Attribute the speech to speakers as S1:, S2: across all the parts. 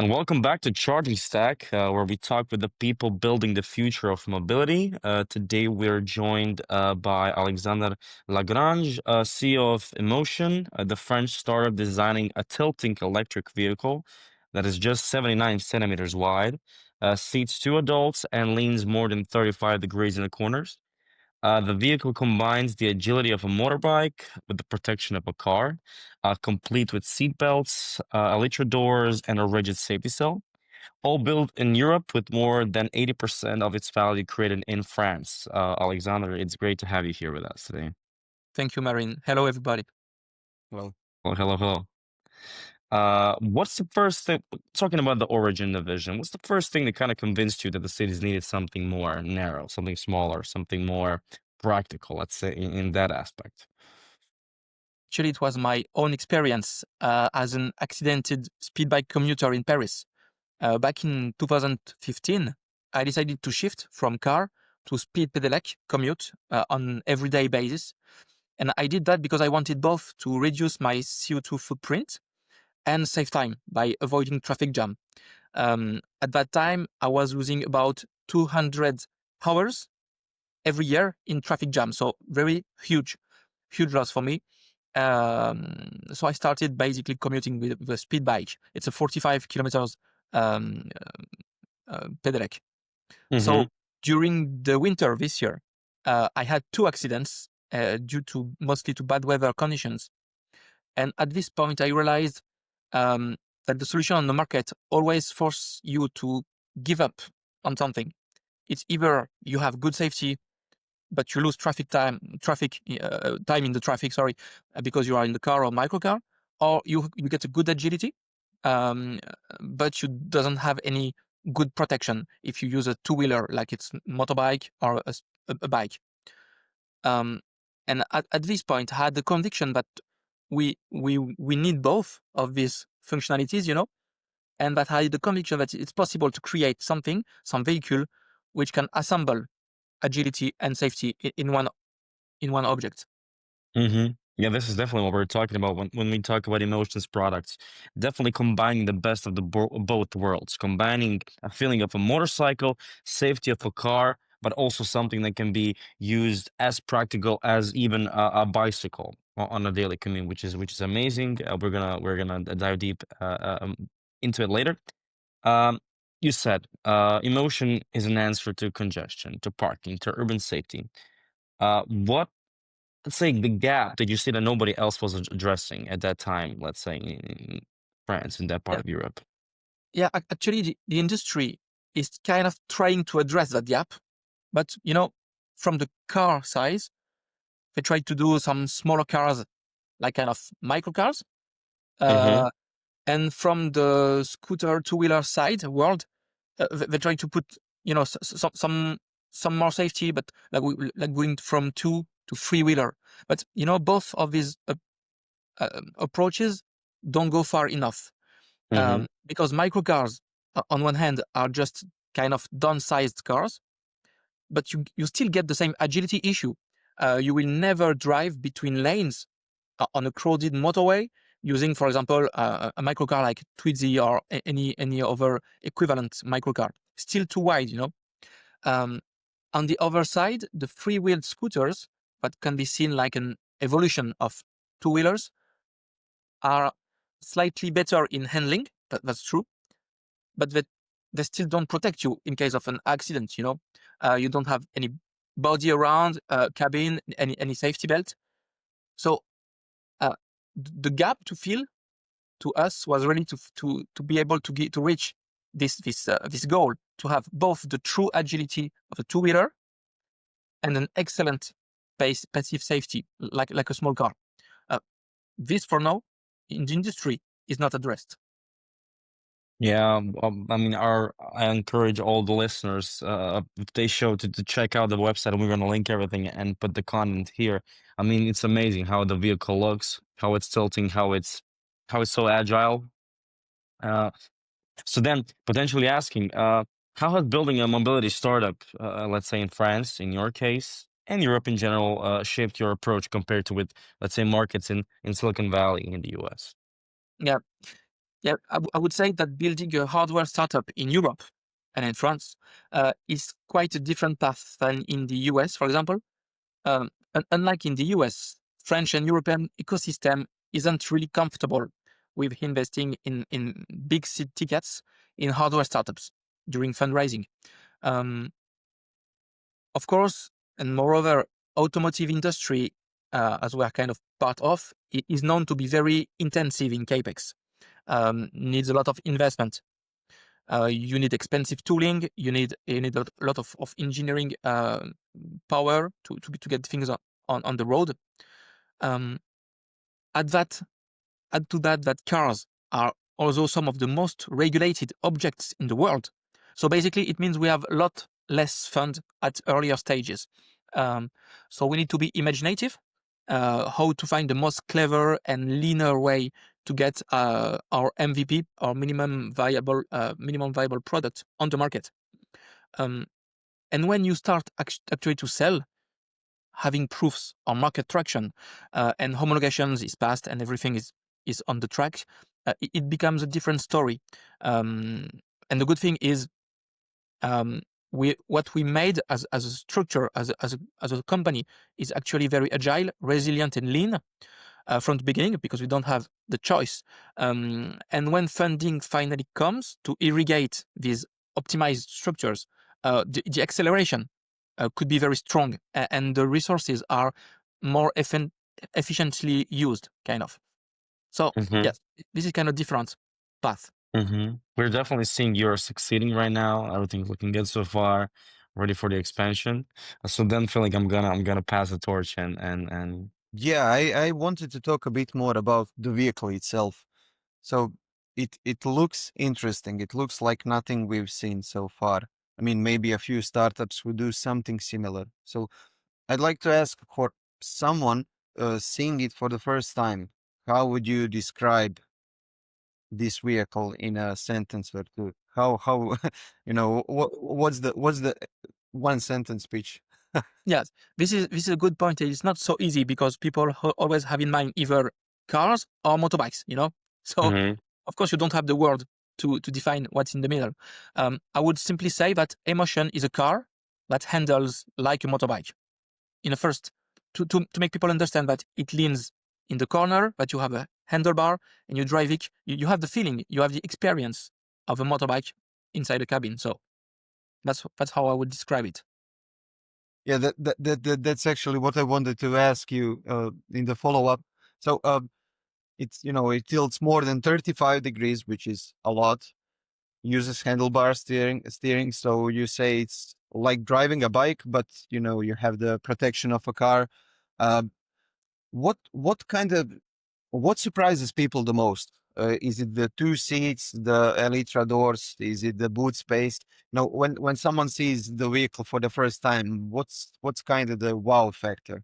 S1: And welcome back to Charging Stack, where we talk with the people building the future of mobility. Today, we're joined by Alexandre Lagrange, CEO of Emotion, the French startup designing a tilting electric vehicle that is just 79 centimeters wide, seats two adults, and leans more than 35 degrees in the corners. The vehicle combines the agility of a motorbike with the protection of a car, complete with seat belts, elytra doors, and a rigid safety cell. All built in Europe with more than 80% of its value created in France. Alexander, it's great to have you here with us today.
S2: Thank you, Marine. Hello, everybody.
S1: Well, hello, hello. What's the first thing, talking about the origin of vision, what's the first thing that kind of convinced you that the cities needed something more narrow, something smaller, something more practical, let's say, in that aspect?
S2: Actually, it was my own experience as an accidented speed bike commuter in Paris. Back in 2015, I decided to shift from car to speed pedelec commute on everyday basis. And I did that because I wanted both to reduce my CO2 footprint and save time by avoiding traffic jam. At that time, I was losing about 200 hours every year in traffic jam. So very huge loss for me. So I started basically commuting with a speed bike. It's a 45 kilometers um, pedelec.
S1: Mm-hmm.
S2: So during the winter this year, I had two accidents due to mostly to bad weather conditions. And at this point, I realized that the solution on the market always force you to give up on something. It's either you have good safety but you lose time in the traffic, sorry, because you are in the car or microcar, or you get a good agility, um, but you doesn't have any good protection if you use a two-wheeler like it's motorbike or a bike. Um, and at this point, I had the conviction that we need both of these functionalities, and that I had the conviction that it's possible to create some vehicle, which can assemble agility and safety in one object.
S1: Mm-hmm. Yeah, this is definitely what we're talking about when we talk about emotions products. Definitely combining the best of the both worlds, combining a feeling of a motorcycle, safety of a car, but also something that can be used as practical as even a bicycle on a daily commute, which is amazing. We're gonna dive deep into it later. Um, you said emotion is an answer to congestion, to parking, to urban safety. What let's say the gap that you see that nobody else was addressing at that time, let's say in France, in that part
S2: Yeah,
S1: of Europe.
S2: yeah. Actually, the industry is kind of trying to address that gap, but from the car size, they try to do some smaller cars, like kind of microcars,
S1: Mm-hmm.
S2: uh, and from the scooter two-wheeler side world, they try to put some more safety, but like going from two to three-wheeler. But both of these approaches don't go far enough.
S1: Mm-hmm.
S2: Because microcars, on one hand, are just kind of downsized cars, but you still get the same agility issue. You will never drive between lanes on a crowded motorway using, for example, a microcar like Twizy or any other equivalent microcar. Still too wide. Um, on the other side, the three-wheeled scooters, that can be seen like an evolution of two-wheelers, are slightly better in handling. That's true, but that they still don't protect you in case of an accident. You don't have any body around, cabin, any safety belt. So uh, the gap to fill to us was really to be able to reach this goal, to have both the true agility of a two-wheeler and an excellent passive safety like a small car. Uh, this for now in the industry is not addressed.
S1: Yeah, I mean, I encourage all the listeners, if they show to check out the website, and we're gonna link everything and put the content here. I mean, it's amazing how the vehicle looks, how it's tilting, how it's so agile. Uh, So then, potentially asking, how has building a mobility startup, let's say in France, in your case, and Europe in general, shaped your approach compared to with, let's say, markets in Silicon Valley in the US?
S2: Yeah. Yeah, I would say that building a hardware startup in Europe and in France is quite a different path than in the US, for example. Unlike in the US, French and European ecosystem isn't really comfortable with investing in big seed tickets in hardware startups during fundraising. Um, of course, and moreover, automotive industry, as we are kind of part of, is known to be very intensive in capex. Needs a lot of investment. You need expensive tooling. You need a lot of engineering power to get things on the road. Um, add that add to that cars are also some of the most regulated objects in the world. So basically, it means we have a lot less fund at earlier stages. Um, so we need to be imaginative, how to find the most clever and leaner way to get our MVP, our minimum viable product on the market. Um, and when you start actually to sell, having proofs on market traction and homologations is passed and everything is on the track, it becomes a different story. And the good thing is, what we made as a structure, as a company, is actually very agile, resilient, and lean from the beginning because we don't have the choice. And when funding finally comes to irrigate these optimized structures, the acceleration could be very strong, and the resources are more efficiently used, kind of. So
S1: Mm-hmm.
S2: yes, this is kind of different path.
S1: Mm-hmm. We're definitely seeing you're succeeding right now. Everything's looking good so far. Ready for the expansion. So then feel like I'm gonna pass the torch and
S3: Yeah, I wanted to talk a bit more about the vehicle itself. So it looks interesting. It looks like nothing we've seen so far. I mean, maybe a few startups would do something similar. So I'd like to ask for someone seeing it for the first time, how would you describe this vehicle in a sentence or two? How what's the one sentence pitch?
S2: Yes, this is a good point. It's not so easy because people always have in mind either cars or motorbikes. So
S1: hmm
S2: of course you don't have the word to define what's in the middle. I would simply say that Emotion is a car that handles like a motorbike. In a first, to make people understand that it leans in the corner, that you have a handlebar and you drive it. You have the feeling, you have the experience of a motorbike inside the cabin. So that's how I would describe it.
S3: Yeah, that's actually what I wanted to ask you in the follow up. So it's it tilts more than 35 degrees, which is a lot. Uses handlebar steering. So you say it's like driving a bike, but you have the protection of a car. Uh, what kind of what surprises people the most? Is it the two seats, the elytra doors? Is it the boot space? When someone sees the vehicle for the first time, what's kind of the wow factor?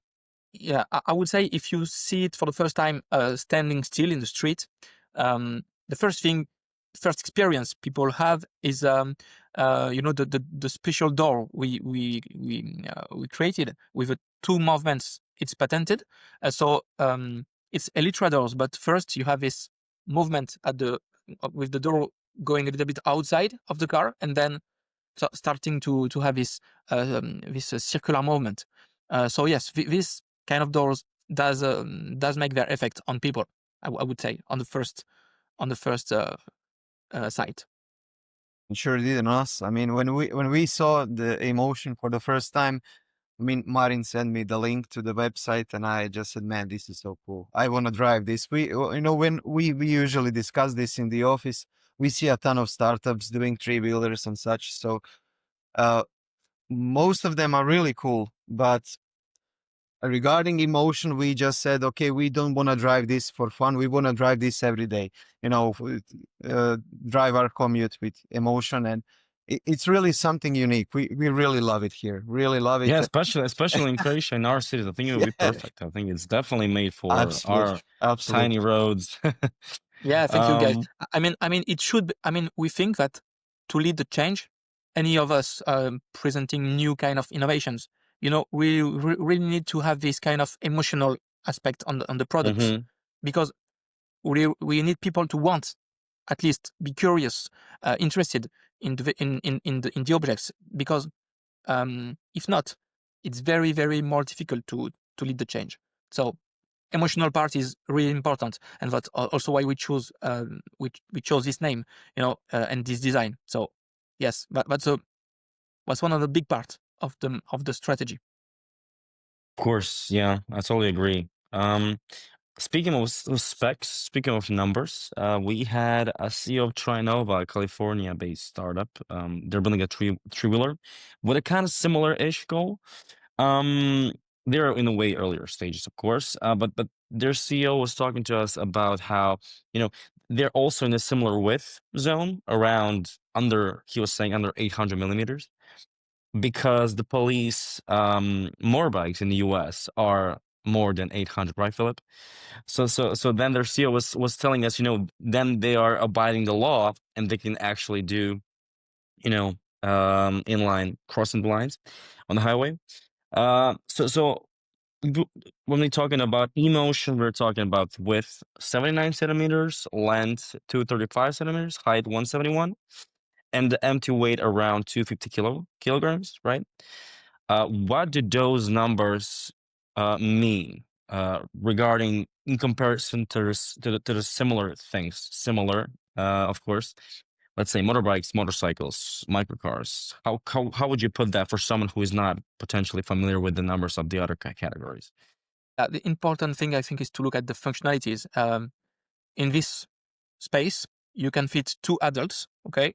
S2: Yeah, I would say if you see it for the first time standing still in the street, the first experience people have is the special door we created with two movements. It's patented, it's elytra doors. But first you have this movement with the door going a little bit outside of the car, and then starting to have this circular movement. So yes, this kind of doors does make their effect on people. I would say on the first site.
S3: It sure did on us. I mean, when we saw the emotion for the first time, I mean, Marin sent me the link to the website, and I just said, "Man, this is so cool. I want to drive this." When we usually discuss this in the office, we see a ton of startups doing three-wheelers and such. So, uh, most of them are really cool, but regarding emotion, we just said, okay, we don't want to drive this for fun. We want to drive this every day. Drive our commute with emotion, and it's really something unique. We really love it here. Really love it.
S1: yeah, especially in Croatia, in our cities, I think it would be
S3: Yeah,
S1: perfect. I think it's definitely made for
S3: absolutely,
S1: our tiny
S3: absolutely.
S1: roads.
S2: Yeah, thank you, guys.
S1: um,
S2: I mean, it should. I mean, we think that to lead the change, any of us presenting new kind of innovations, we really need to have this kind of emotional aspect on the products,
S1: mhm.
S2: because we need people to want at least be curious, interested in the objects, because if not, it's very, very more difficult to lead the change. So emotional part is really important, and that's also why we chose this name, and this design. So yes, that's one of the big parts of the strategy.
S1: Of course, yeah, I totally agree. Speaking of specs, speaking of numbers, we had a CEO of Trinova, a California-based startup. They're building a three-wheeler with a kind of similar-ish goal. Um, they're in a way earlier stages, of course, but their CEO was talking to us about how, they're also in a similar width zone around he was saying under 800 millimeters, because the police motorbikes in the US are more than 800, right, Philip? So then their CEO was telling us, then they are abiding the law and they can actually do, inline crossing the lines on the highway. So when we're talking about emotion, we're talking about width 79 centimeters, length 235 centimeters, height 171, and the empty weight around 250 kilograms, right? What do those numbers mean regarding in comparison to the similar things? Similar, of course. Let's say motorbikes, motorcycles, microcars. How would you put that for someone who is not potentially familiar with the numbers of the other categories?
S2: The important thing, I think, is to look at the functionalities. In this space, you can fit 2 adults, okay,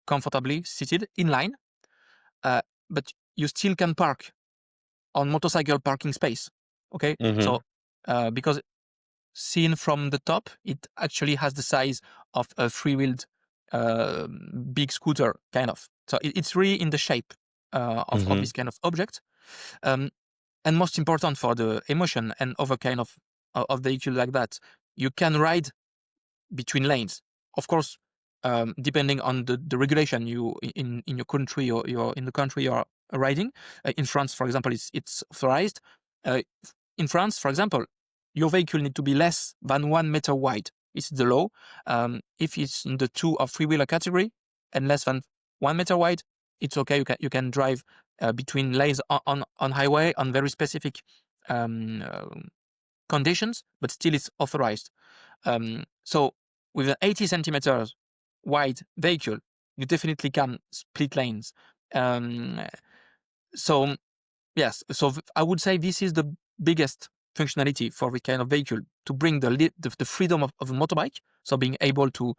S2: comfortably seated in line, but you still can park on motorcycle parking space, okay?
S1: Mm-hmm.
S2: So because seen from the top, it actually has the size of a three-wheeled big scooter, kind of. So it's really in the shape of this kind of object. And most important for the emotion and other kind of vehicle like that, you can ride between lanes. Of course, depending on the regulation you in your country, or you're in the country you're riding. In France, for example, it's authorized. In France, for example, your vehicle need to be less than 1 meter wide. It's the law. If it's in the 2 or 3-wheeler category and less than 1 meter wide, it's okay. You can drive between lanes on highway on very specific conditions, but still it's authorized. So with an 80 centimeters wide vehicle, you definitely can split lanes. So yes, so I would say this is the biggest functionality for the kind of vehicle, to bring the freedom of a motorbike. So being able to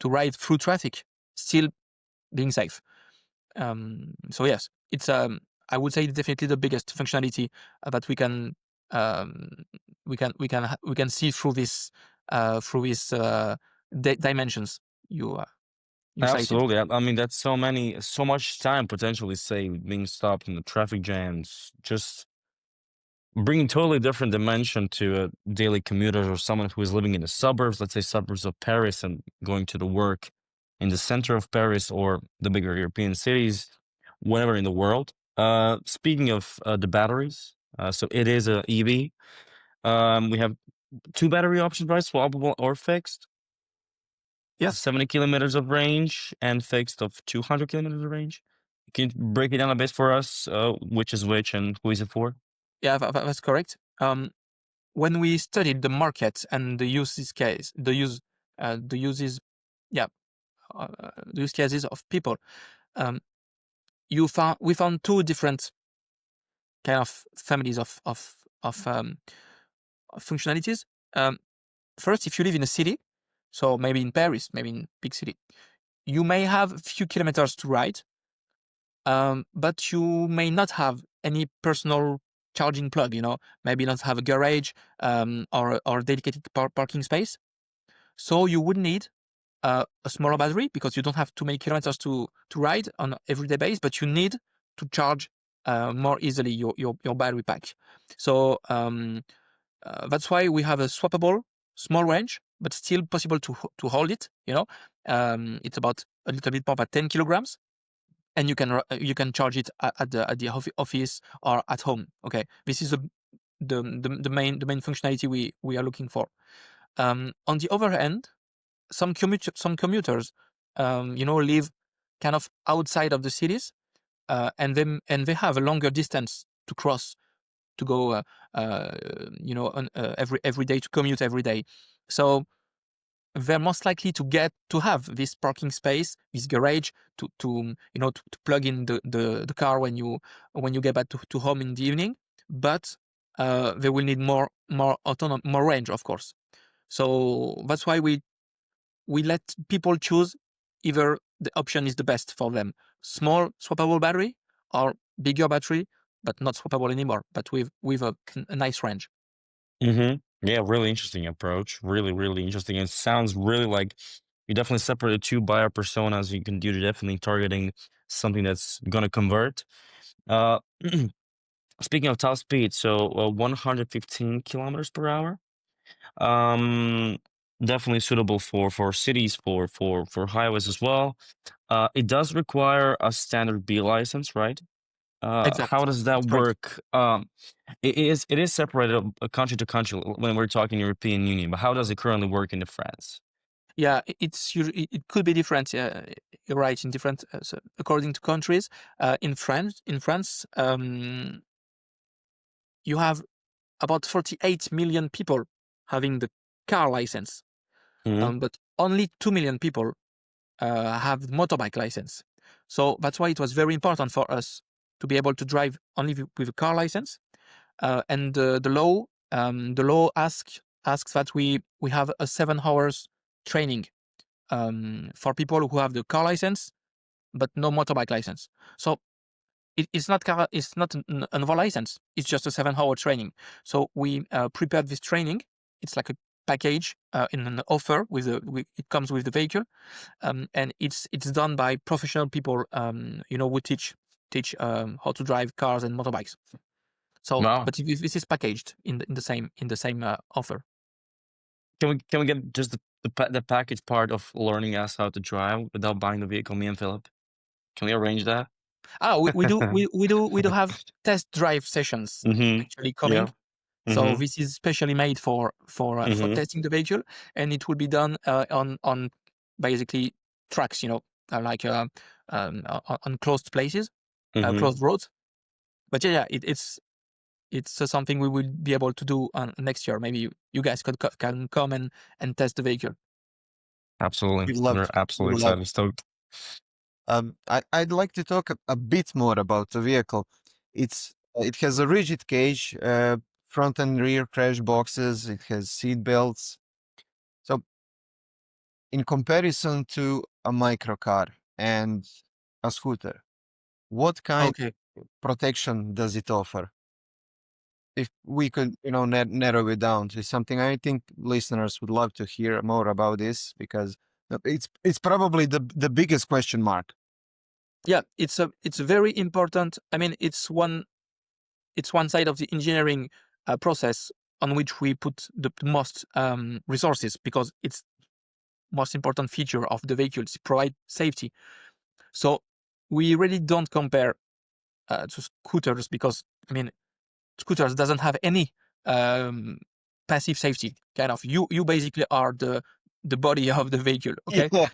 S2: ride through traffic, still being safe. So yes, it's I would say definitely the biggest functionality that we can see through this dimensions you cited.
S1: Absolutely. I mean, that's so much time potentially saved being stopped in the traffic jams, just bringing totally different dimension to a daily commuter or someone who is living in the suburbs, let's say suburbs of Paris, and going to the work in the center of Paris or the bigger European cities, wherever in the world. Speaking of the batteries, so it is a EV. We have 2 battery options, right? Swappable or fixed.
S2: Yes.
S1: 70 kilometers of range and fixed of 200 kilometers of range. Can you break it down a bit for us? Which is which and who is it for?
S2: Yeah, that's correct. When we studied the market and the use cases of people, we found 2 different kind of families of functionalities. First, if you live in a city, so maybe in Paris, maybe in big city, you may have a few kilometers to ride, but you may not have any personal charging plug. Maybe not have a garage or dedicated parking space. So you would need a smaller battery, because you don't have too many kilometers to ride on everyday basis, but you need to charge more easily your battery pack. So that's why we have a swappable small range, but still possible to hold it. It's about a little bit more than 10 kilograms, and you can charge it at the office or at home. Okay, this is the main functionality we are looking for. On the other hand, some commuters, live kind of outside of the cities, and they have a longer distance to cross to go, every day, to commute every day. So they're most likely to have this parking space, this garage, to plug in the car when you get back to home in the evening. But they will need more more range, of course. So that's why we let people choose either the option is the best for them: small swappable battery or bigger battery, but not swappable anymore, but with a nice range.
S1: Yeah, really interesting approach. Really, really interesting. It sounds really like you definitely separate the two buyer personas. You can do definitely targeting something that's gonna convert. Uh, Speaking of top speed, so 115 kilometers per hour. Um, Definitely suitable for cities, for highways as well. It does require a standard B license, right? How
S2: Exact.
S1: does that
S2: That's correct.
S1: work? It is separated country to country when we're talking European Union, but how does it currently work in France?
S2: Yeah, it could be different. You're right, in different, so according to countries. In France, you have about 48 million people having the car license,
S1: Hmm.
S2: but only 2 million people have the motorbike license. So that's why it was very important for us to be able to drive only with a car license. And the law asks that we have a 7 hours training for people who have the car license but no motorbike license. So it's not another license. It's just a 7 hour training. So we prepared this training. It's like a package in an offer it comes with the vehicle, and it's done by professional people, who teach how to drive cars and motorbikes. So,
S1: Wow.
S2: but this is packaged in the same offer.
S1: Can we get just the package part of learning us how to drive without buying the vehicle, me and Philip? Can we arrange that?
S2: We do have test drive sessions
S1: Mm-hmm.
S2: actually
S1: Yeah.
S2: coming. So
S1: Mm-hmm.
S2: this is specially made for
S1: Mm-hmm.
S2: testing the vehicle, and it will be done on basically tracks, like on closed places,
S1: Mm-hmm.
S2: closed roads. But yeah, it's something we will be able to do next year. Maybe you guys can come and test the vehicle.
S1: Absolutely.
S3: We love
S1: We're
S3: to. We
S1: absolutely
S3: love.
S1: excited. Stoked.
S3: I'd like to talk a bit more about the vehicle. It has a rigid cage, front and rear crash boxes. It has seat belts. So, in comparison to a microcar and a scooter, what kind
S2: Okay.
S3: of protection does it offer? If we could, narrow it down to something, I think listeners would love to hear more about this because it's probably the biggest question mark.
S2: Yeah, it's very important. I mean, it's one side of the engineering process on which we put the most resources, because it's most important feature of the vehicles provide safety. So we really don't compare to scooters, because I mean, scooters doesn't have any um, passive safety. Kind of, you basically are the body of the vehicle. Okay,
S3: Yeah.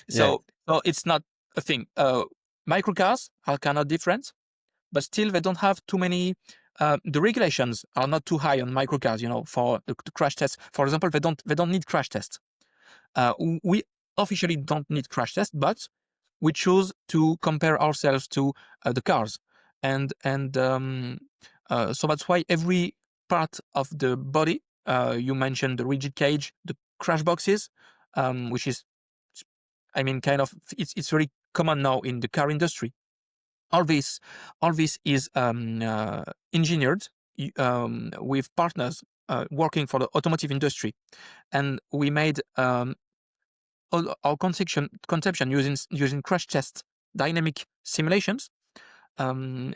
S3: Yeah.
S2: so it's not a thing. Microcars are kind of different, but still they don't have too many. The regulations are not too high on microcars. For the crash tests, for example, they don't need crash tests. We officially don't need crash tests, but we choose to compare ourselves to the cars, and so that's why every part of the body, you mentioned the rigid cage, the crash boxes, which is, I mean, kind of, it's very common now in the car industry. All this is engineered with partners working for the automotive industry, and we made all our conception using crash test dynamic simulations, and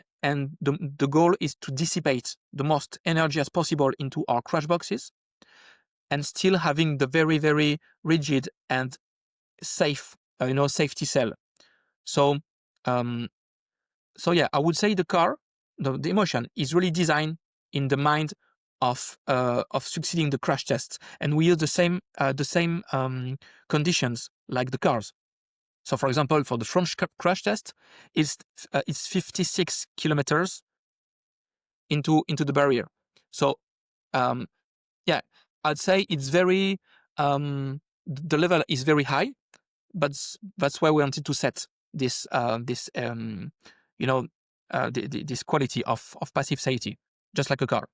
S2: the goal is to dissipate the most energy as possible into our crash boxes, and still having the very, very rigid and safe, safety cell. So, um, yeah, I would say the car, the emotion is really designed in the mind of succeeding the crash tests, and we use the same conditions like the cars. So, for example, for the French crash test, it's 56 kilometers into the barrier. So, yeah, I'd say it's very the level is very high, but that's why we wanted to set this this quality of passive safety, just like a car.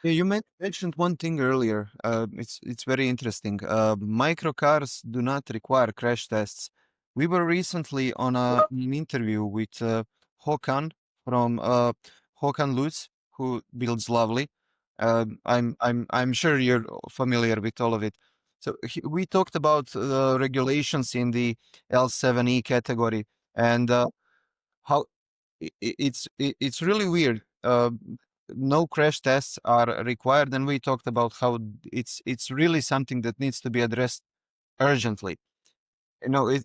S3: Yeah, you mentioned one thing earlier. It's very interesting. Microcars do not require crash tests. We were recently on an interview with from Håkan Lutz, who builds Lovely. I'm sure you're familiar with all of it. So we talked about regulations in the L7E category and how it's really weird. No crash tests are required, and we talked about how it's really something that needs to be addressed urgently. You know,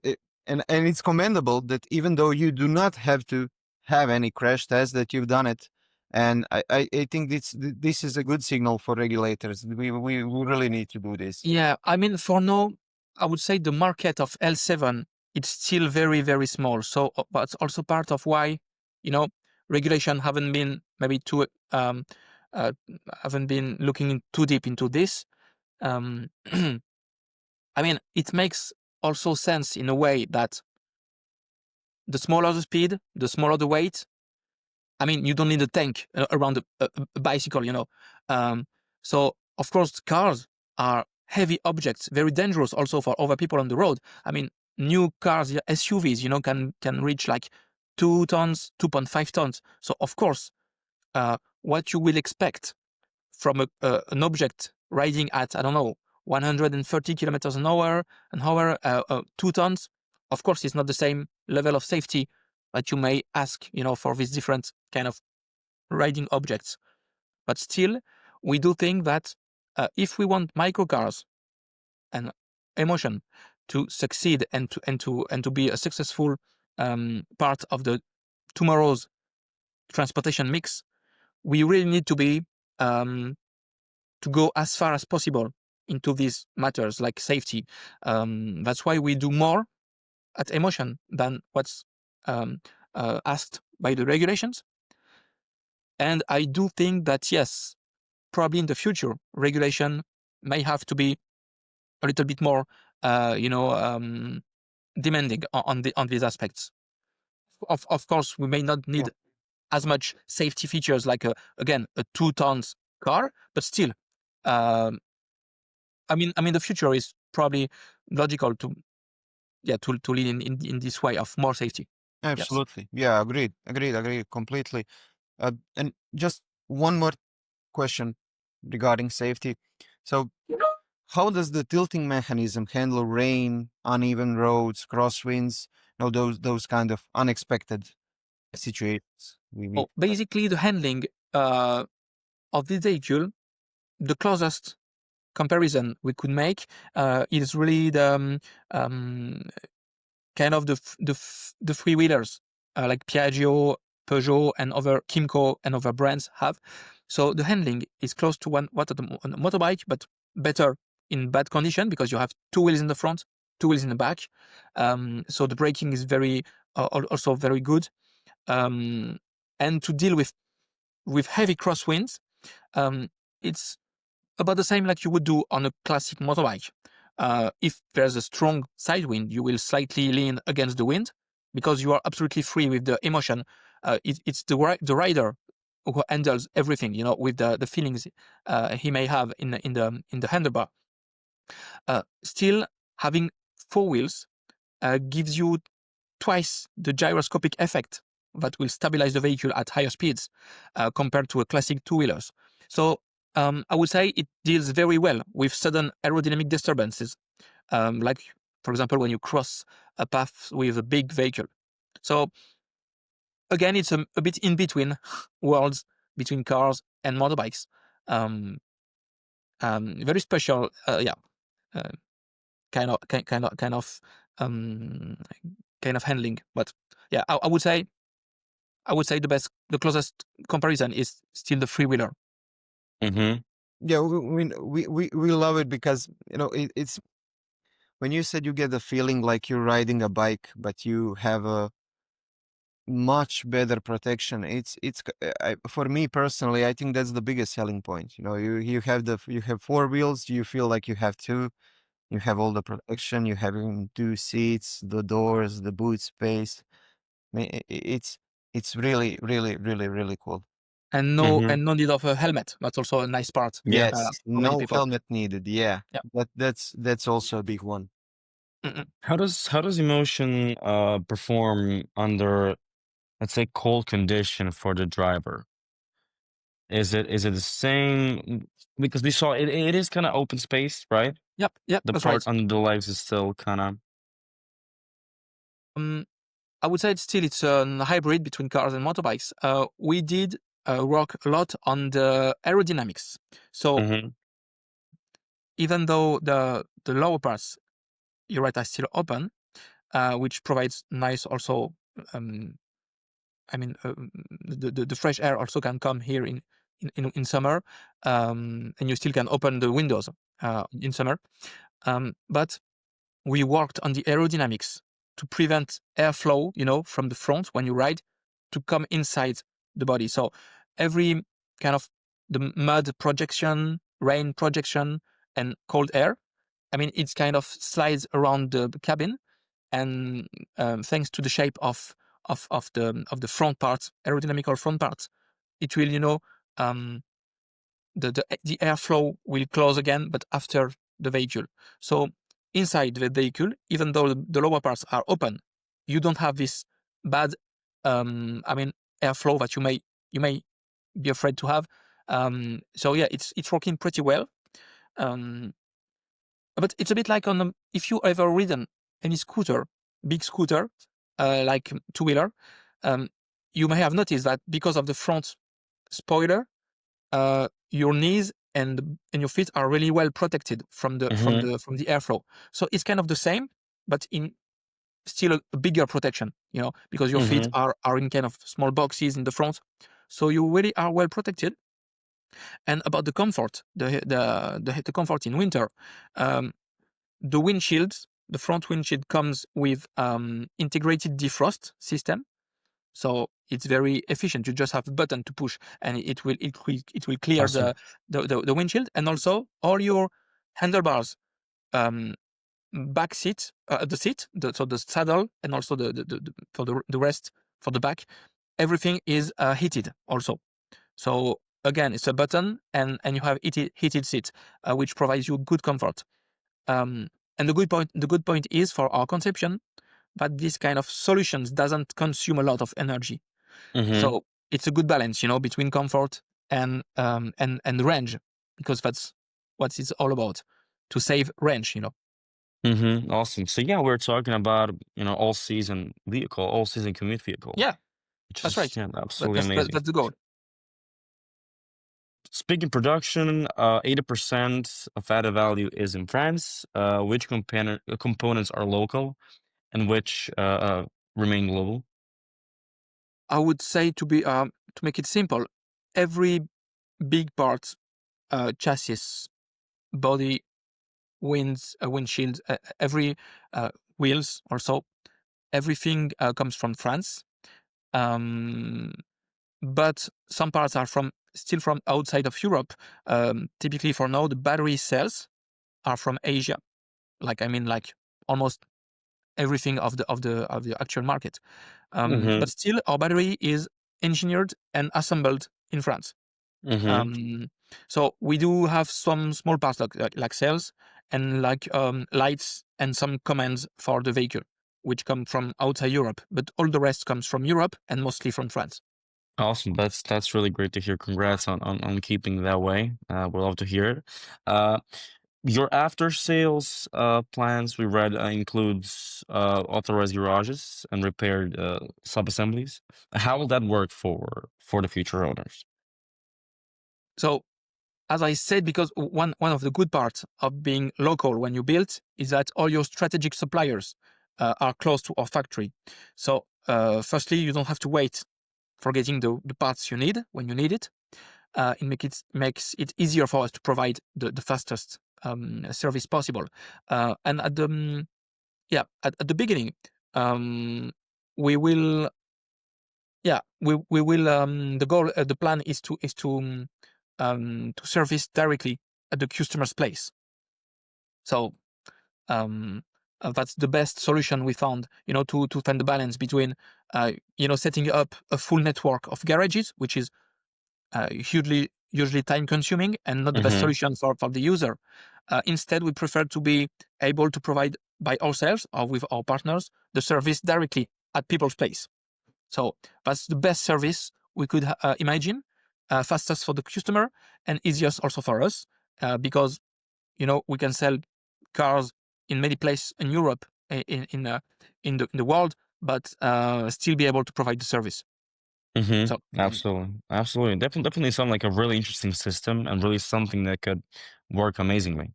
S3: and it's commendable that even though you do not have to have any crash test, that you've done it. And I think this is a good signal for regulators. We really need to do this.
S2: Yeah, I mean, for now, I would say the market of L7 it's still very very small. So, but it's also part of why regulation haven't been maybe too haven't been looking too deep into this. I mean, it makes also sense in a way that the smaller the speed, the smaller the weight. I mean, you don't need a tank around a bicycle, so, of course, cars are heavy objects, very dangerous also for other people on the road. I mean, new cars, SUVs, can reach like 2 tons, 2.5 tons. So, of course, what you will expect from an object riding at, I don't know, 130 kilometers an hour, 2 tons, of course, it's not the same level of safety that you may ask, for these different kind of riding objects. But still, we do think that if we want microcars and emotion to succeed and to be a successful part of the tomorrow's transportation mix, we really need to be to go as far as possible into these matters like safety. That's why we do more at emotion than what's asked by the regulations. And I do think that yes, probably in the future, regulation may have to be a little bit more, demanding on these aspects. Of course, we may not need as much safety features like again a 2 tons car, but still, I mean, the future is probably logical to lead in this way of more safety. Yes.
S3: Absolutely. Yeah, agreed completely. And just one more question regarding safety. So, how does the tilting mechanism handle rain, uneven roads, crosswinds, those kind of unexpected situations we meet?
S2: Basically, the handling of this vehicle, the closest comparison we could make is really the kind of the three wheelers like Piaggio, Peugeot, and other Kimco and other brands have. So the handling is close to on a motorbike, but better in bad condition because you have 2 wheels in the front, 2 wheels in the back. So the braking is very also very good. And to deal with heavy crosswinds, it's about the same like you would do on a classic motorbike. If there's a strong side wind, you will slightly lean against the wind because you are absolutely free with the emotion. It's the rider who handles everything, with the feelings he may have in the handlebar. Still, having 4 wheels gives you twice the gyroscopic effect that will stabilize the vehicle at higher speeds compared to a classic 2-wheelers. So I would say it deals very well with sudden aerodynamic disturbances, like, for example, when you cross a path with a big vehicle. So again, it's a bit in between worlds between cars and motorbikes. Very special, kind of handling. But yeah, I would say the closest comparison is still the 3-wheeler.
S1: Mm-hmm.
S3: Yeah, we love it because it's when you said you get the feeling like you're riding a bike, but you have a much better protection. For me personally, I think that's the biggest selling point. You have four wheels, you feel like you have two. You have all the protection. You have two seats, the doors, the boot space. I mean, it's really, really, really, really cool.
S2: And
S1: Mm-hmm.
S2: no need of a helmet. That's also a nice part
S1: Yes.
S2: for many
S3: No
S2: people.
S3: helmet needed. Yeah,
S2: Yeah.
S3: that's also a big one.
S2: Mm-mm.
S1: How does emotion perform under, let's say, cold condition for the driver? Is it the same? Because we saw it is kind of open space, right?
S2: Yep,
S1: The
S2: that's
S1: part
S2: right.
S1: under the legs is still kind of.
S2: I would say it's a hybrid between cars and motorbikes. We did work a lot on the aerodynamics. So
S1: Mm-hmm.
S2: even though the lower parts, you're right, are still open, which provides nice also. I mean, the fresh air also can come here in summer, and you still can open the windows in summer. But we worked on the aerodynamics to prevent airflow, from the front when you ride to come inside the body. So every kind of the mud projection, rain projection, and cold air, I mean, it's kind of slides around the cabin, and thanks to the shape of the front parts, aerodynamical front parts, it will, um, the airflow will close again, but after the vehicle. So inside the vehicle, even though the lower parts are open, you don't have this bad, I mean, airflow that you may be afraid to have. So yeah, it's working pretty well. Um, but it's a bit like if you ever ridden any scooter, big scooter, like two-wheeler, um, you may have noticed that because of the front spoiler, your knees and your feet are really well protected from the from
S1: Mm-hmm.
S2: the from the airflow. So it's kind of the same, but in still a bigger protection, because your feet
S1: Mm-hmm.
S2: are in kind of small boxes in the front. So you really are well protected. And about the comfort, the comfort in winter, um, the windshield, the front windshield comes with integrated defrost system. So it's very efficient. You just have a button to push, and it will clear
S1: Awesome.
S2: the windshield, and also all your handlebars, um, back seat, the seat, so the saddle, and also for the rest for the back, everything is heated also. So again, it's a button, and you have heated seats, which provides you good comfort. Um, and the good point is for our conception that this kind of solutions doesn't consume a lot of energy.
S1: Mm-hmm.
S2: So it's a good balance, between comfort and range, because that's what it's all about, to save range.
S1: Mm-hmm. Awesome. So yeah, we're talking about all season commute vehicle,
S2: Yeah,
S1: which
S2: that's
S1: is
S2: right.
S1: yeah,
S2: That,
S1: absolutely
S2: that's that,
S1: amazing.
S2: that's the goal.
S1: Speaking production, 80% of added value is in France. Which components are local and which remain global?
S2: I would say to make it simple, every big part, chassis, body, windshield, every wheels also, everything comes from France. Um, but some parts are still from outside of Europe. Typically for now, the battery cells are from Asia. Like almost everything of the actual market.
S1: Mm-hmm.
S2: But still, our battery is engineered and assembled in France.
S1: Mm-hmm.
S2: Um, so we do have some small parts like cells and like lights and some commands for the vehicle, which come from outside Europe. But all the rest comes from Europe and mostly from France.
S1: Awesome. That's really great to hear. Congrats on keeping it that way. We'd love to hear it. Uh, your after sales plans we read includes authorized garages and repaired sub-assemblies. How will that work for the future owners?
S2: So as I said, because one of the good parts of being local when you build is that all your strategic suppliers are close to our factory. So firstly, you don't have to wait for getting the parts you need when you need it. makes it easier for us to provide the fastest service possible. And at the at the beginning, we will we will the goal the plan is to service directly at the customer's place. So that's the best solution we found, to find the balance between setting up a full network of garages, which is hugely time consuming and not the best solution for the user. Instead, we prefer to be able to provide by ourselves or with our partners the service directly at people's place. So that's the best service we could imagine, fastest for the customer and easiest also for us, because we can sell cars in many places in Europe, in the world, but still be able to provide the service. So
S1: Absolutely. Definitely sound like a really interesting system and really something that could work amazingly.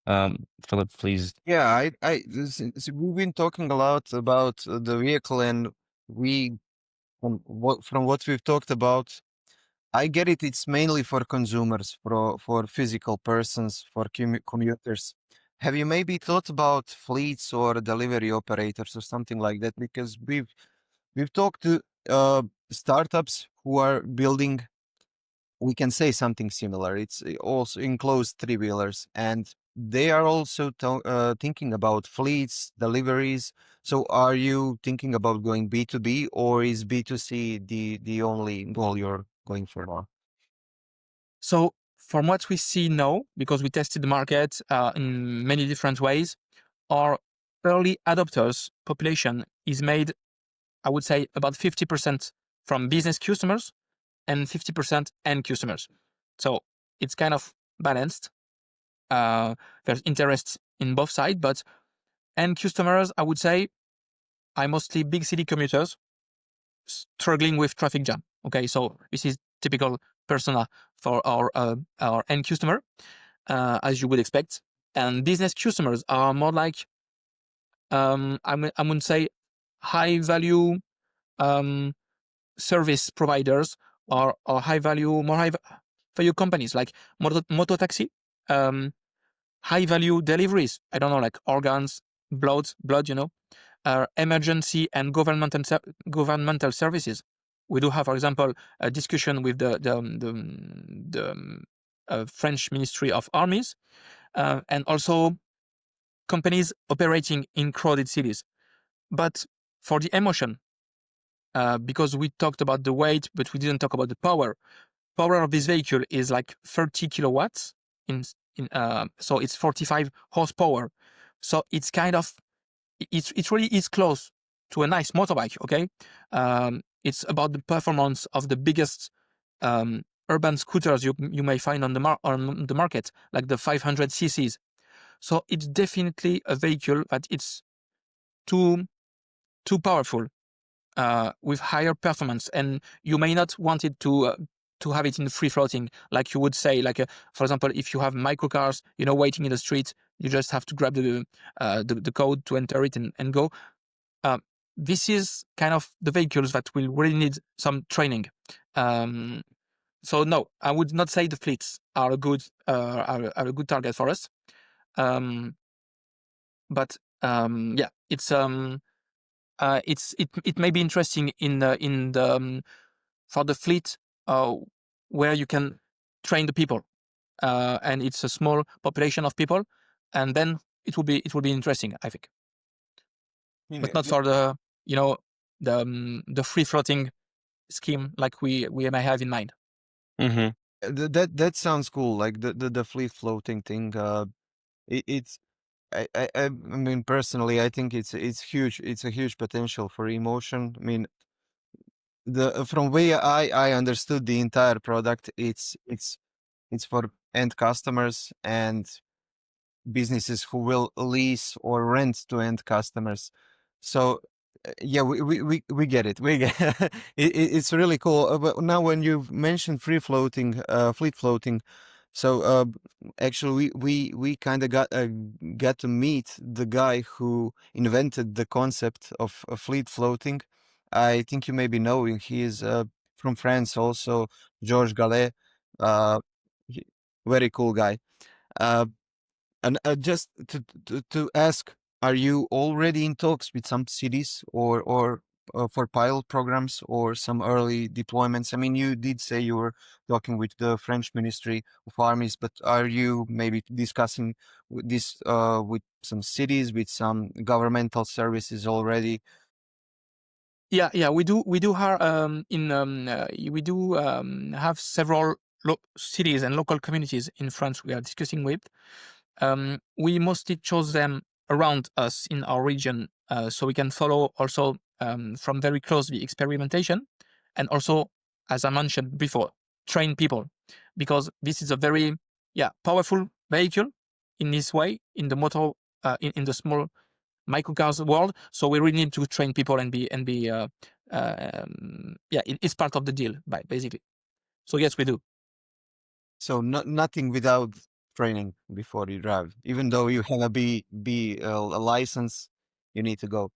S1: Philip, please.
S3: Yeah, we've been talking a lot about the vehicle, and from what we've talked about, I get it. It's mainly for consumers, for physical persons, for commuters. Have you maybe thought about fleets or delivery operators or something like that? Because we've talked to startups who are building, we can say something similar. It's also enclosed three-wheelers, and they are also thinking about fleets, deliveries. So are you thinking about going B2B, or is B2C the only goal you're going for now?
S2: So from what we see now, because we tested the market in many different ways, our early adopters population is made, I would say, about 50% from business customers and 50% end customers. So it's kind of balanced. There's interest in both sides, but end customers, I would say, are mostly big city commuters struggling with traffic jam. Okay, so this is typical persona for our end customer, as you would expect. And business customers are more like, I wouldn't say high value service providers, or more high value companies like moto taxi, high value deliveries. I don't know, like organs, blood, emergency and governmental services. We do have, for example, a discussion with the French Ministry of Armies, and also companies operating in crowded cities. But for the emotion, because we talked about the weight, but we didn't talk about the power. Power of this vehicle is like 30 kilowatts, so it's 45 horsepower. So it's kind of, it really is close to a nice motorbike. Okay, it's about the performance of the biggest urban scooters you may find on the market, like the 500 cc's. So it's definitely a vehicle that it's too powerful, with higher performance, and you may not want it to have it in free floating, like you would say, like for example, if you have microcars, waiting in the street, you just have to grab the code to enter it and go. This is kind of the vehicles that will really need some training. So no, I would not say the fleets are a good target for us. But yeah, it may be interesting in the for the fleet, where you can train the people, and it's a small population of people, and then it will be interesting, I think. But not for the the free floating scheme like we may have in mind.
S3: That sounds cool, like the fleet floating thing. It's I mean, personally, I think it's huge. It's a huge potential for emotion. I mean, from where I understood the entire product, it's for end customers and businesses who will lease or rent to end customers. So yeah, we get it. We get it's really cool. But now when you've mentioned fleet floating, so actually we kind of got to meet the guy who invented the concept of fleet floating. I think you may be knowing he is from France also, Georges Gallet. Uh, he- Very cool guy. Uh, and just to ask, are you already in talks with some cities or for pilot programs or some early deployments? I mean, you did say you were talking with the French Ministry of Armies, but are you maybe discussing with this with some cities, with some governmental services already?
S2: Yeah, we do have have several cities and local communities in France we are discussing with. We mostly chose them around us in our region, so we can follow also from very close the experimentation, and also, as I mentioned before, train people, because this is a very powerful vehicle in this way in the motor in the small microcars world. So we really need to train people and be it's part of the deal, basically. So yes, we do.
S3: So nothing without training before you drive. Even though you have a a license, you need to go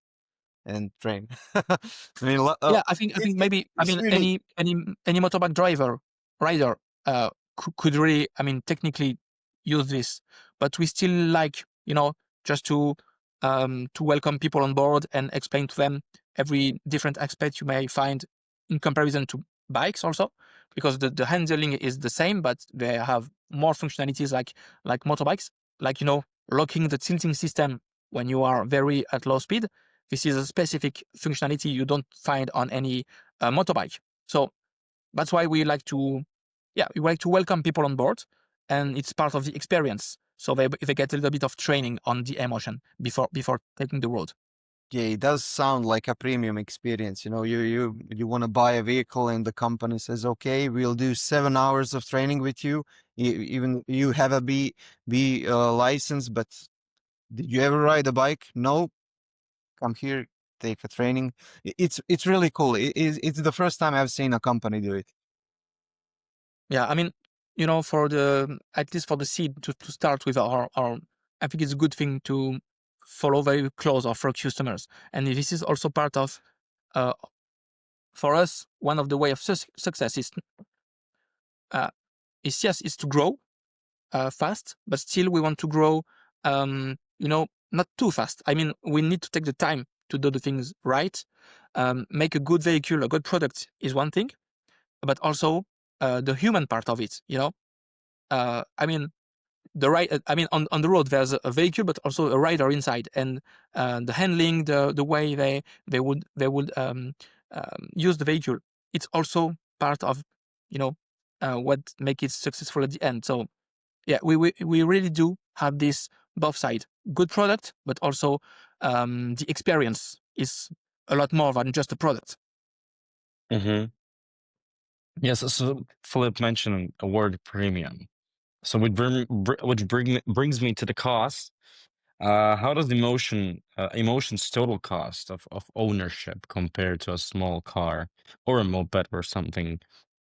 S3: and train. I mean,
S2: Yeah, I think maybe
S3: it's really
S2: any motorbike rider could really, technically use this, but we still like, just to welcome people on board and explain to them every different aspect you may find in comparison to bikes also, because the handling is the same, but they have more functionalities like motorbikes, like, locking the tilting system when you are very at low speed. This is a specific functionality you don't find on any motorbike. So that's why we like to welcome people on board, and it's part of the experience. So they get a little bit of training on the emotion before taking the road.
S3: yeah, it does sound like a premium experience. You know, you want to buy a vehicle and the company says, okay, we'll do 7 hours of training with you. Even you have a B license, but did you ever ride a bike? No, come here, take a training. It's really cool. It's the first time I've seen a company do it.
S2: Yeah, for at least for the seed to start with our I think it's a good thing to follow very close our customers, and this is also part of uh, for us, one of the way of success is to grow fast, but still we want to grow, not too fast. I mean, we need to take the time to do the things right. Make a good vehicle, a good product is one thing, but also the human part of it. I mean, on the road there's a vehicle, but also a rider inside, and the handling, the way they would use the vehicle, it's also part of what make it successful at the end. So yeah, we really do have this both side, good product, but also the experience is a lot more than just a product.
S1: Mm-hmm. Yes, so Philip mentioned a word premium. So which brings me to the cost. How does emotion's total cost of ownership compare to a small car or a moped or something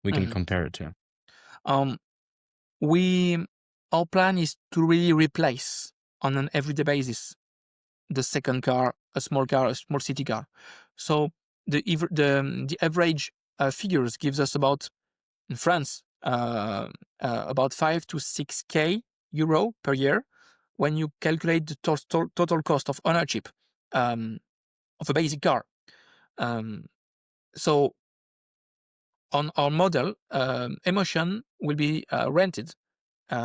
S1: we can
S2: Mhm.
S1: compare it to?
S2: Um, we Our plan is to really replace on an everyday basis the second car, a small city car. So the average figures gives us about, in France, about 5 to 6K euro per year when you calculate the total cost of ownership of a basic car. So on our model, Emotion will be rented,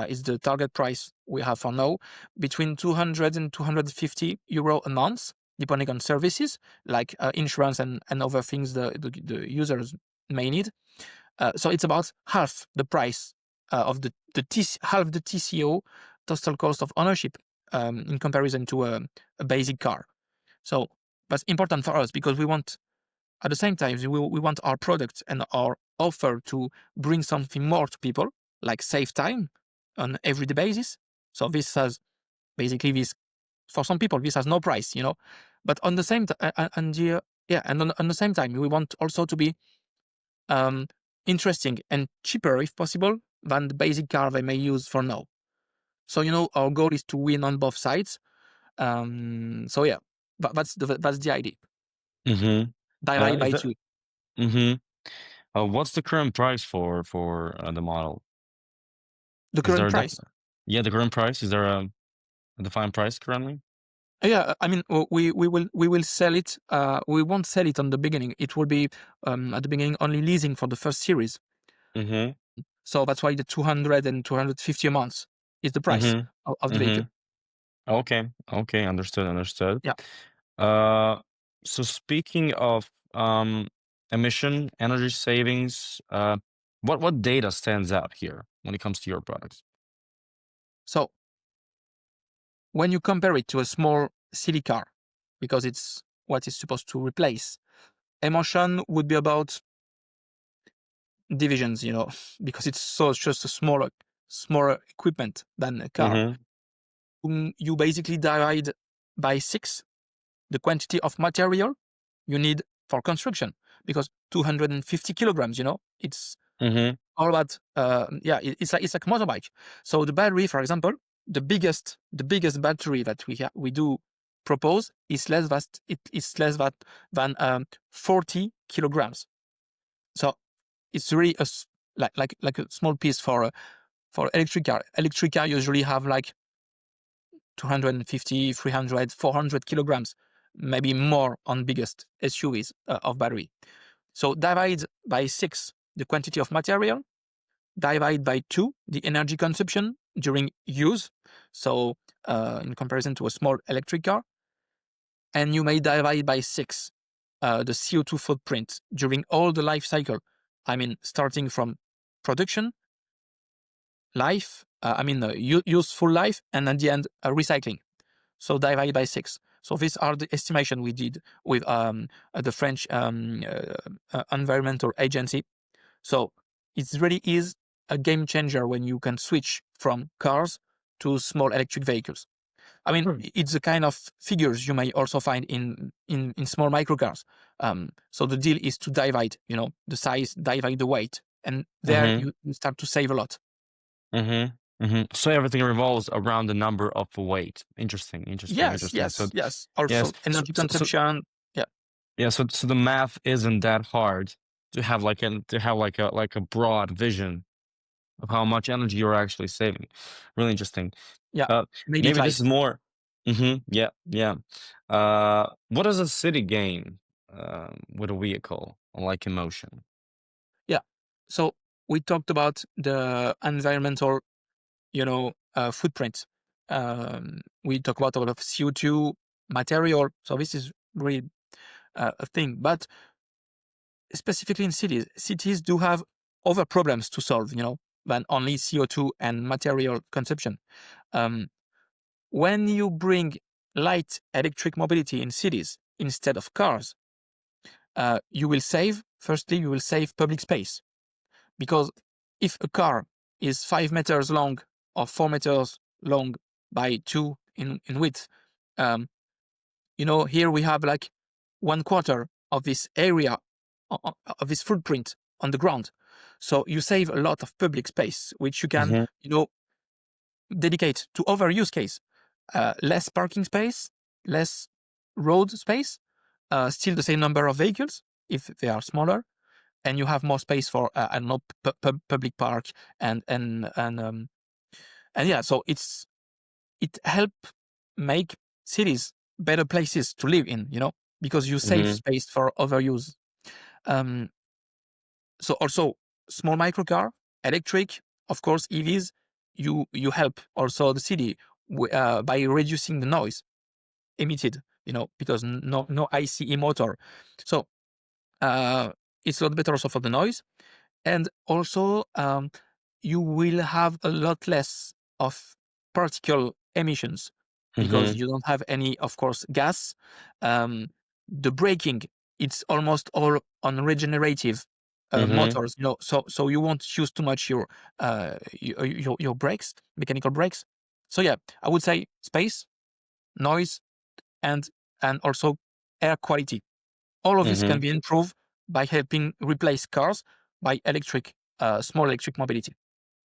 S2: is the target price we have for now, between 200 and 250 euro a month, depending on services like insurance and other things the users may need. So it's about half the price of half the TCO, total cost of ownership, in comparison to a basic car. So that's important for us because we want, at the same time, we want our product and our offer to bring something more to people, like save time on everyday basis. So this has basically this, for some people this has no price, But on the same on the same time, we want also to be interesting and cheaper if possible than the basic car they may use for now. So our goal is to win on both sides. So yeah, that's the idea.
S1: Mm-hmm.
S2: Divide
S1: Is
S2: by
S1: that
S2: two.
S1: mm-hmm. What's the current price for the model?
S2: The
S1: Is there
S2: current
S1: a
S2: price.
S1: yeah, the current price? Is there a defined price currently?
S2: Yeah, I mean, we will sell it. We won't sell it on the beginning. It will be at the beginning only leasing for the first series.
S1: Mm-hmm.
S2: So that's why the 200 and 250 a month is the price
S1: Mm-hmm.
S2: of the vehicle.
S1: Mm-hmm. Okay. Okay. Understood.
S2: Yeah.
S1: So speaking of emission, energy savings, what data stands out here when it comes to your products?
S2: So when you compare it to a small city car, because it's what it's supposed to replace, emotion would be about divisions, because it's just a smaller equipment than a car. You basically divide by 6 the quantity of material you need for construction, because 250 kilograms, it's
S1: Mm-hmm.
S2: all about it's like a motorbike. So the battery, for example, the biggest battery that we do propose is less than 40 kilograms. So it's really like a small piece for electric car. Electric car usually have like 250, 300, 400 kilograms, maybe more on biggest SUVs of battery. So divide by 6 the quantity of material, divide by 2 the energy consumption during use, so in comparison to a small electric car, and you may divide by 6 the CO2 footprint during all the life cycle. I mean, starting from production, life, useful life, and at the end, recycling. So divide by 6. So these are the estimation we did with the French environmental agency. So it really is a game changer when you can switch from cars to small electric vehicles. I mean, it's the kind of figures you may also find in small microcars. So the deal is to divide, the size, divide the weight, and there
S1: Mm-hmm.
S2: you start to save a lot.
S1: Mm-hmm. Mm-hmm. So everything revolves around the number of weight. Interesting. So
S2: Yes.
S1: yes.
S2: Also, energy consumption. Yeah.
S1: Yeah, so the math isn't that hard to have like a broad vision of how much energy you're actually saving. Really interesting.
S2: Yeah.
S1: Uh,
S2: Made it
S1: maybe this
S2: light.
S1: is more. Yeah. What does a city gain with a vehicle like emotion?
S2: Yeah. So we talked about the environmental, footprint. We talk about a lot of CO2 material. So this is really a thing. But specifically in cities do have other problems to solve, than only CO2 and material consumption. Um, when you bring light electric mobility in cities instead of cars, you will save public space. Because if a car is 5 meters long or 4 meters long by 2 in width, here we have like 1/4 of this area, of this footprint on the ground. So you save a lot of public space, which you can, dedicate to other use case. Less parking space, less road space, still the same number of vehicles if they are smaller, and you have more space for I don't know, public park and yeah. So it help make cities better places to live in, because you save
S1: Mm-hmm.
S2: space for overuse. Um, so also small microcar, electric, of course, EVs. You help also the city by reducing the noise emitted, because no ICE motor. So it's a lot better also for the noise, and also you will have a lot less of particle emissions because
S1: Mm-hmm.
S2: you don't have any, of course, gas. Um, the braking, it's almost all on regenerative
S1: Mm-hmm.
S2: motors, so you won't use too much your brakes, mechanical brakes. So yeah, I would say space, noise, and also air quality. All of this can
S1: Mm-hmm.
S2: be improved by helping replace cars by small electric mobility.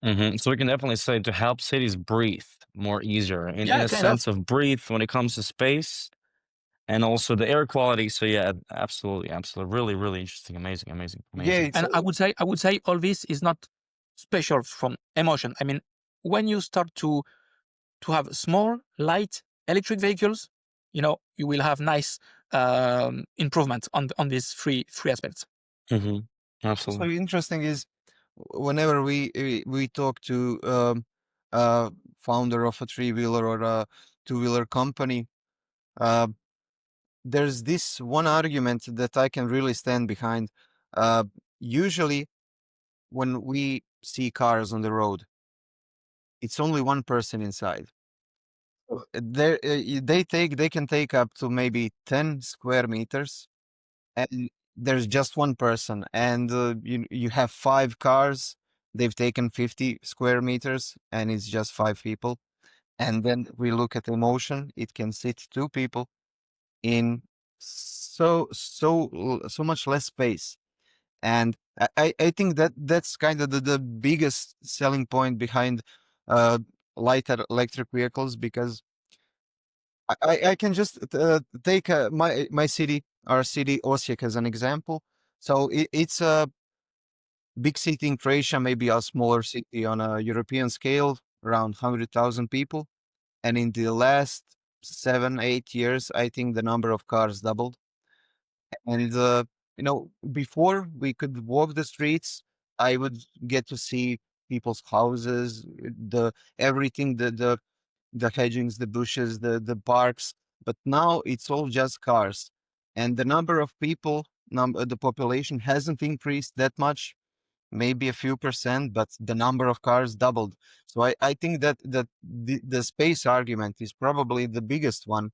S1: Mm-hmm. So we can definitely say to help cities breathe more easier in
S2: Yeah,
S1: a
S2: kind of.
S1: sense of breathe when it comes to space and also the air quality. So yeah, absolutely. Really interesting.
S3: Yeah,
S1: Amazing.
S3: it's
S2: And I would say all this is not special from emotion. I mean, when you start to have small, light electric vehicles, you will have nice improvement on these three aspects.
S1: Mm-hmm.
S3: So
S1: Absolutely.
S3: interesting is whenever we talk to founder of a three-wheeler or a two-wheeler company, uh, there's this one argument that I can really stand behind. Usually, when we see cars on the road, it's only one person inside. They can take up to maybe 10 square meters, and there's just one person, and you have 5 cars. They've taken 50 square meters, and it's just 5 people. And then we look at emotion; it can sit 2 people in so much less space. And I think that that's kind of the biggest selling point behind uh, lighter electric vehicles, because I can just take my city, our city, Osijek, as an example. So it's a big city in Croatia, maybe a smaller city on a European scale, around 100,000 people. And in the last 7, 8 years, I think the number of cars doubled. And before we could walk the streets, I would get to see people's houses, the everything, the hedgings, the bushes, the parks. But now it's all just cars, and the number of people, the population hasn't increased that much, maybe a few percent, but the number of cars doubled. So I think that the space argument is probably the biggest one,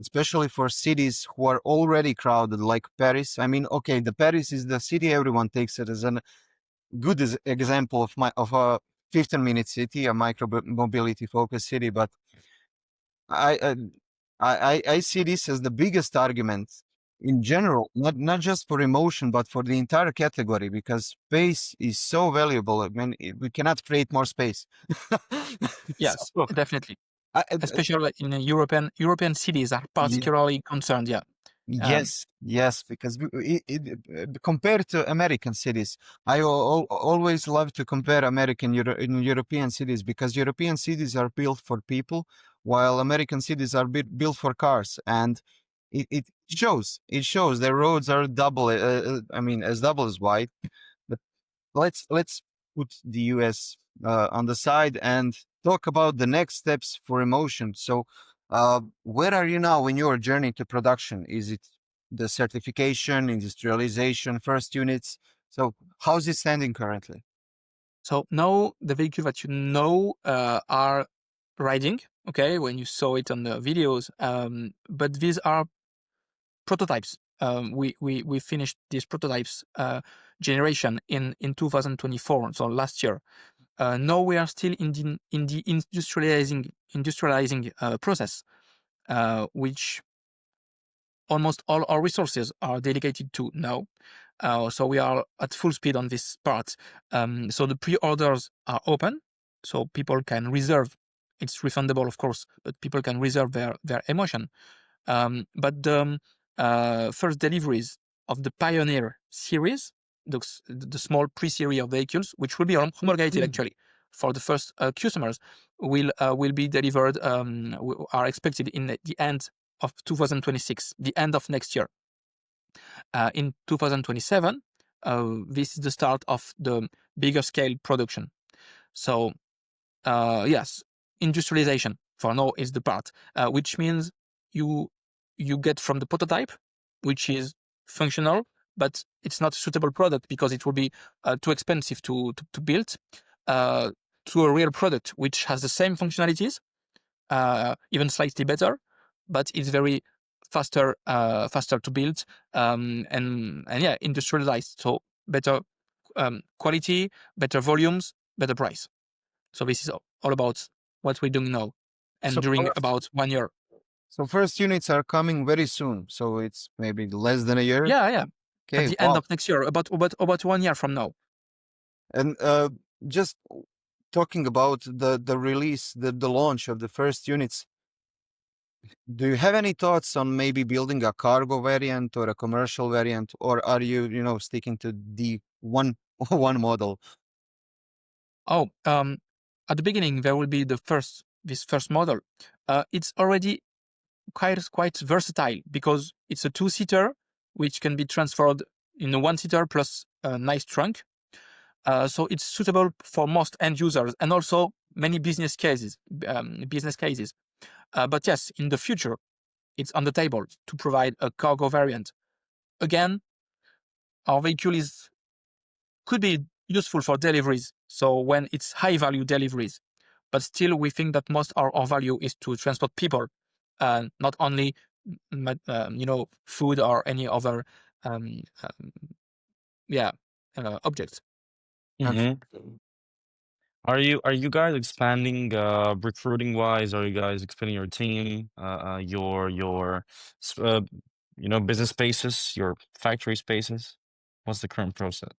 S3: especially for cities who are already crowded, like Paris. I mean, okay, the Paris is the city everyone takes it as a good example of a 15-minute city, a micro mobility focused city, but I, uh, I see this as the biggest argument in general, not just for emotion, but for the entire category, because space is so valuable. I mean, we cannot create more space.
S2: Yes,
S3: So,
S2: definitely.
S3: I,
S2: Especially in European cities are particularly concerned. Yeah.
S3: yes, yes, because compared to American cities, I always love to compare and European cities, because European cities are built for people, while American cities are built for cars, and it shows. It shows the roads are double. I mean, as double as wide. But let's put the US on the side and talk about the next steps for emotion. So, where are you now in your journey to production? Is it the certification, industrialization, first units? So, how's it standing currently?
S2: So now the vehicle that are riding. Okay, when you saw it on the videos, but these are prototypes. We finished these prototypes generation in 2024, so last year. Now we are still in the industrializing process, which almost all our resources are dedicated to now. So we are at full speed on this part. So the pre-orders are open, so people can reserve. It's refundable, of course, but people can reserve their emotion. But the first deliveries of the Pioneer series, the small pre-series of vehicles, which will be homologated actually for the first customers, will be delivered. Are expected in the end of 2026, the end of next year. In 2027, this is the start of the bigger scale production. So yes, industrialization for now is the part, which means you get from the prototype, which is functional, but it's not a suitable product because it will be too expensive to build, to a real product which has the same functionalities, even slightly better, but it's very faster to build, and yeah, industrialized. So better quality, better volumes, better price. So this is all about what we're doing now, and
S3: So,
S2: during about 1 year.
S3: so first units are coming very soon. So it's maybe less than a year.
S2: Yeah. At
S3: Okay,
S2: the end
S3: wow.
S2: of next year, about 1 year from now.
S3: And just talking about the release, the launch of the first units, do you have any thoughts on maybe building a cargo variant or a commercial variant, or are you sticking to the one one model?
S2: Oh, at the beginning there will be this first model. It's already quite versatile because it's a two-seater which can be transferred in a one-seater plus a nice trunk. So it's suitable for most end users and also many business cases. But yes, in the future, it's on the table to provide a cargo variant. Again, our vehicle could be useful for deliveries. So when it's high value deliveries, but still we think that most our value is to transport people, not only food or any other um, um, objects.
S1: Hmm. Are you guys expanding recruiting wise? Are you guys expanding your team, your s- uh, business spaces, your factory spaces? What's the current process?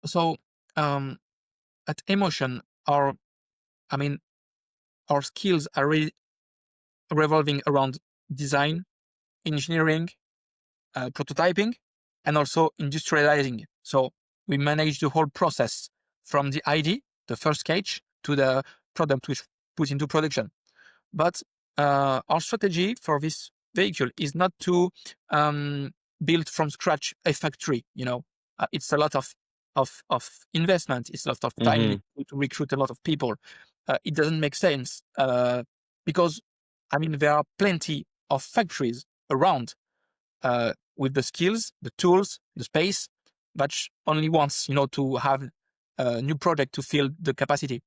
S2: So um, at Emotion, I mean, our skills are really revolving around design, engineering, prototyping, and also industrializing. So we manage the whole process from the ID, the first sketch, to the product which put into production. But our strategy for this vehicle is not to build from scratch a factory. It's a lot of investment. It's a lot of time
S1: Mm-hmm.
S2: to recruit a lot of people. It doesn't make sense because there are plenty of factories around with the skills, the tools, the space, but only wants to have a new project to fill the capacity.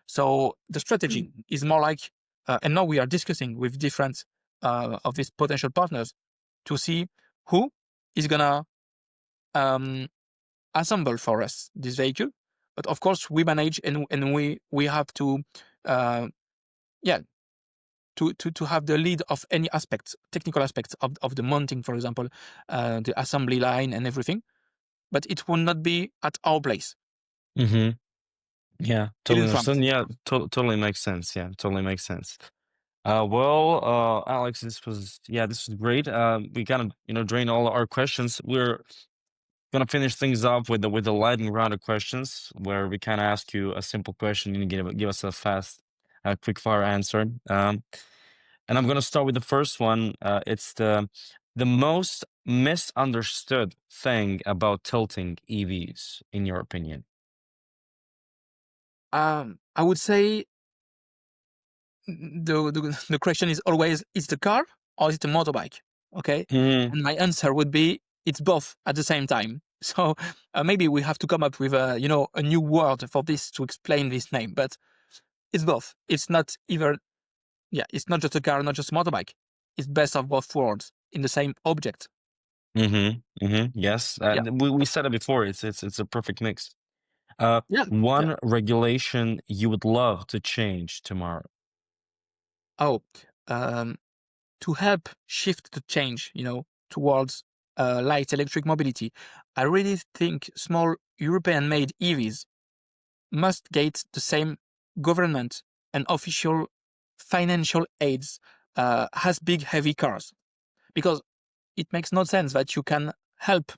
S2: So the strategy is more like, and now we are discussing with different of these potential partners to see who is gonna um, assemble for us this vehicle. But of course, we manage and we have to, uh, yeah, to have the lead of any aspects, technical aspects of the mounting, for example, the assembly line and everything. But it will not be at our place.
S1: Mm-hmm. Yeah,
S2: It
S1: totally
S2: is front.
S1: understand. Yeah, totally makes sense. Yeah, totally makes sense. Alex, this was great. We kind of, drained all our questions. We're gonna finish things up with the lightning round of questions, where we kind of ask you a simple question and you give us a fast, quick fire answer. And I'm gonna start with the first one. It's the most misunderstood thing about tilting EVs, in your opinion.
S2: I would say the question is always, is it a car or is it a motorbike? Okay.
S1: Mm-hmm.
S2: And my answer would be, it's both at the same time. So maybe we have to come up with a new word for this to explain this name, but it's both. It's not either. Yeah, it's not just a car, not just a motorbike. It's best of both worlds in the same object.
S1: Mm-hmm. Mm-hmm. Yes,
S2: Yeah.
S1: we said it before. It's a perfect mix.
S2: Yeah. Yeah.
S1: One regulation you would love to change tomorrow.
S2: Oh, um, to help shift the change, towards light electric mobility, I really think small European-made EVs must get the same government and official financial aids as big heavy cars, because it makes no sense that you can help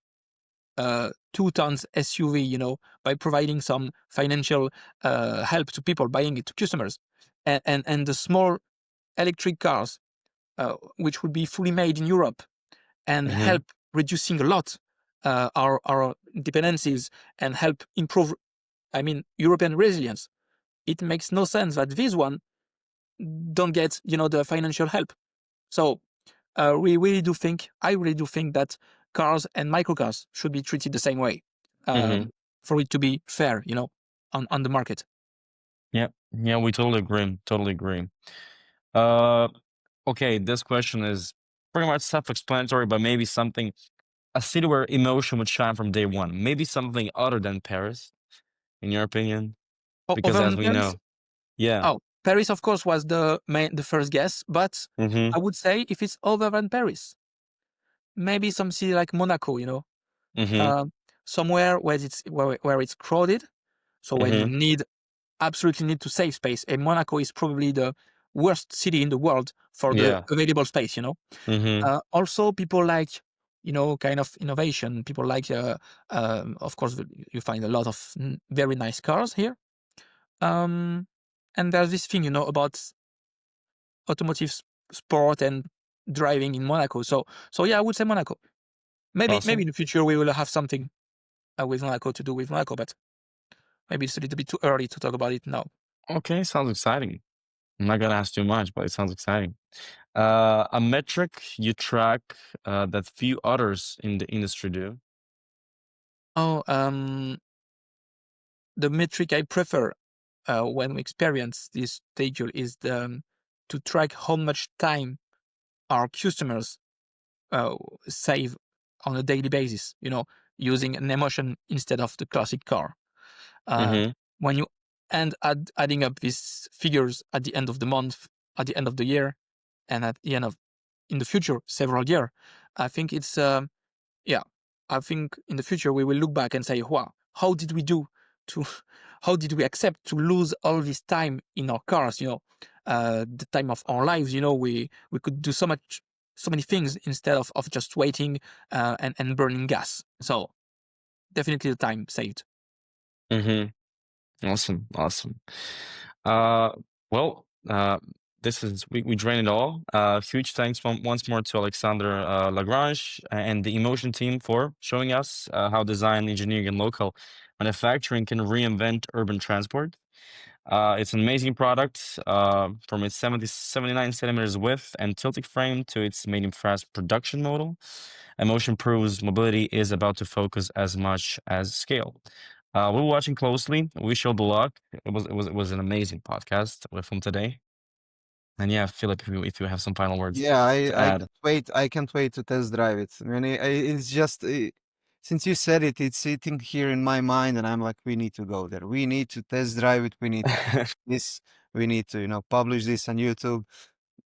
S2: 2 tons SUV, by providing some financial help to people buying it, to customers, and the small electric cars, which would be fully made in Europe and
S1: Mm-hmm.
S2: help reducing a lot our dependencies and help improve, European resilience. It makes no sense that this one don't get, the financial help. So I really do think that cars and microcars should be treated the same way,
S1: Mm-hmm.
S2: for it to be fair, on the market.
S1: Yeah, yeah, we totally agree. Totally agree. Uh, okay, this question is pretty much self-explanatory, but maybe something a city where emotion would shine from day one. Maybe something other than Paris, in your opinion, because
S2: Other
S1: as
S2: than
S1: we
S2: Paris,
S1: know, yeah.
S2: oh, Paris, of course, was the first guess, but
S1: Mm-hmm.
S2: I would say if it's other than Paris, maybe some city like Monaco,
S1: Mm-hmm.
S2: um, somewhere where it's crowded. So when you
S1: Mm-hmm.
S2: absolutely need to save space, and Monaco is probably the worst city in the world for the
S1: Yeah.
S2: available space.
S1: Mm-hmm.
S2: Also, people like kind of innovation. People like, of course, you find a lot of very nice cars here. Um, And there's this thing, about automotive sport and driving in Monaco. So yeah, I would say Monaco. Maybe
S1: Awesome.
S2: in the future we will have something with Monaco to do with Monaco, but maybe it's a little bit too early to talk about it now.
S1: Okay, sounds exciting. I'm not gonna ask too much, but it sounds exciting. A metric you track that few others in the industry do.
S2: Oh, the metric I prefer when we experience this schedule is to track how much time our customers save on a daily basis, using an emotion instead of the classic car.
S1: Mm-hmm.
S2: When you adding up these figures at the end of the month, at the end of the year, and at the end of in the future, several years, I think it's I think in the future we will look back and say, wow, how did we do to how did we accept to lose all this time in our cars, the time of our lives, we could do so many things instead of just waiting and burning gas. So definitely the time saved.
S1: Mm-hmm. Awesome. Uh, well, this is we drain it all. Huge thanks once more to Alexandre Lagrange and the Emotion team for showing us how design, engineering, and local manufacturing can reinvent urban transport. It's an amazing product from its 79 centimeters width and tilting frame to its medium fast production model. Emotion proves mobility is about to focus as much as scale. We're watching closely. Wish you all the luck. It was an amazing podcast with him today. And yeah, Philip, if you have some final words
S3: Yeah,
S1: to
S3: I
S1: add.
S3: can't wait. I can't wait to test drive it. I mean, it's just since you said it, it's sitting here in my mind, and I'm like, we need to go there. We need to test drive it. We need to this. We need to, publish this on YouTube.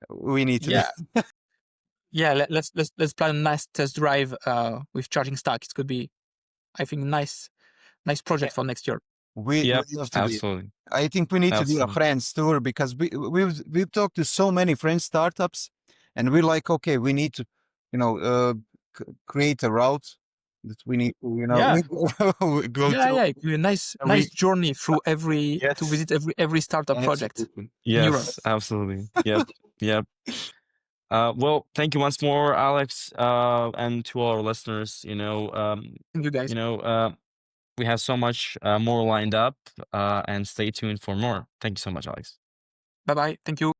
S3: We need to do.
S2: Yeah. Yeah, let's plan a nice test drive with charging stack. It could be, I think, nice project for next year.
S3: We
S1: Yep,
S3: would love to do it.
S1: absolutely.
S3: I think we need to do a
S1: Absolutely.
S3: friends tour because we've talked to so many French startups, and we're like, okay, we need to, create a route that we need to,
S2: Yeah.
S3: go
S2: Yeah,
S3: to.
S2: yeah. It could be a nice
S3: We
S2: journey through to
S3: yes,
S2: visit every startup project
S3: absolutely.
S2: in Europe.
S1: Yes, absolutely. Yep. Well, thank you once more, Alex, and to all our listeners.
S2: Thank you guys.
S1: We have so much more lined up, and stay tuned for more. Thank you so much, Alex.
S2: Bye bye. Thank you.